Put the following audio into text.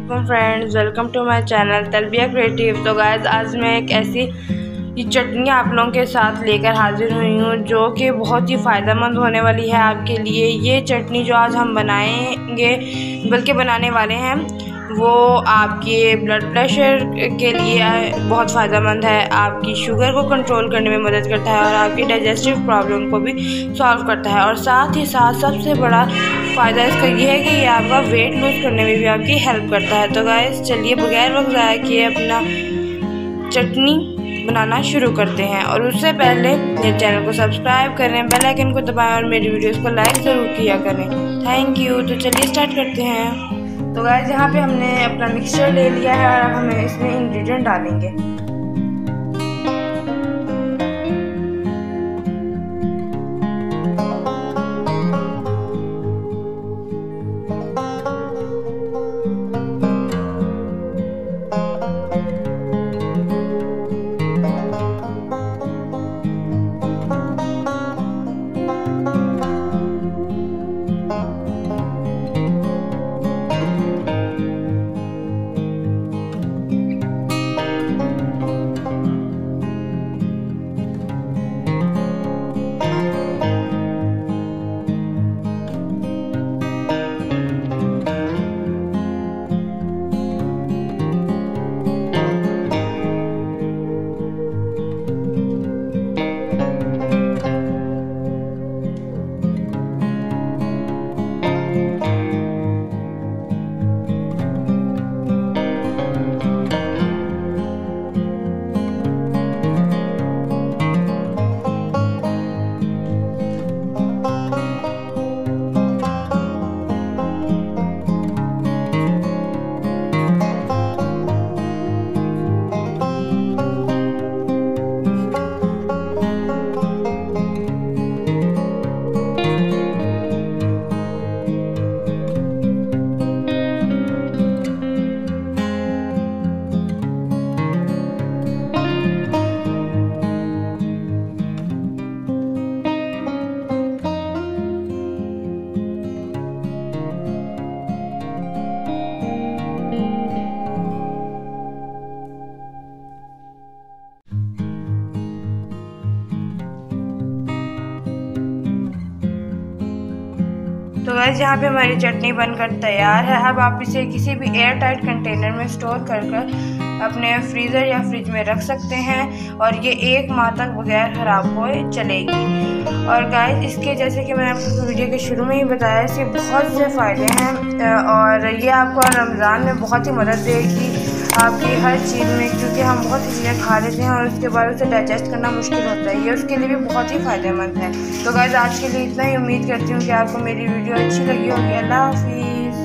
वालेकुम friends, welcome to my channel Talbiya creative. तो guys आज मैं एक ऐसी ये चटनी आप लोगों के साथ लेकर हाजिर हुई हूँ जो कि बहुत ही फ़ायदेमंद होने वाली है आपके लिए। ये चटनी जो आज हम बनाएंगे बल्कि बनाने वाले हैं वो आपके ब्लड प्रेशर के लिए बहुत फ़ायदेमंद है, आपकी शुगर को कंट्रोल करने में मदद करता है और आपकी डाइजेस्टिव प्रॉब्लम को भी सॉल्व करता है। और साथ ही साथ सबसे बड़ा फ़ायदा इसका ये है कि ये आपका वेट लूज़ करने में भी आपकी हेल्प करता है। तो गाइस चलिए बगैर वक्त ज़ाया किए अपना चटनी बनाना शुरू करते हैं। और उससे पहले मेरे चैनल को सब्सक्राइब करें, बेल आइकन को दबाएं और मेरी वीडियोस को लाइक ज़रूर किया करें। Thank you. तो चलिए स्टार्ट करते हैं। तो गाइस यहाँ पे हमने अपना मिक्सचर ले लिया है और अब हमें इसमें इंग्रेडिएंट डालेंगे। तो गाइस यहाँ पे हमारी चटनी बनकर तैयार है। अब आप इसे किसी भी एयर टाइट कंटेनर में स्टोर कर अपने फ्रीज़र या फ्रिज में रख सकते हैं और ये 1 माह तक बगैर ख़राब हुए चलेगी। और गाइस इसके जैसे कि मैंने आपको वीडियो के शुरू में ही बताया, इसके बहुत से फ़ायदे हैं और ये आपको रमज़ान में बहुत ही मदद देगी आपकी हर चीज़ में, क्योंकि हम बहुत सी चीज़ें खा लेते हैं और उसके बाद उसे डाइजेस्ट करना मुश्किल होता है। ये उसके लिए भी बहुत ही फ़ायदेमंद है। तो गाइस आज के लिए इतना ही। उम्मीद करती हूँ कि आपको मेरी वीडियो अच्छी लगी होगी। अल्लाह हाफिज़।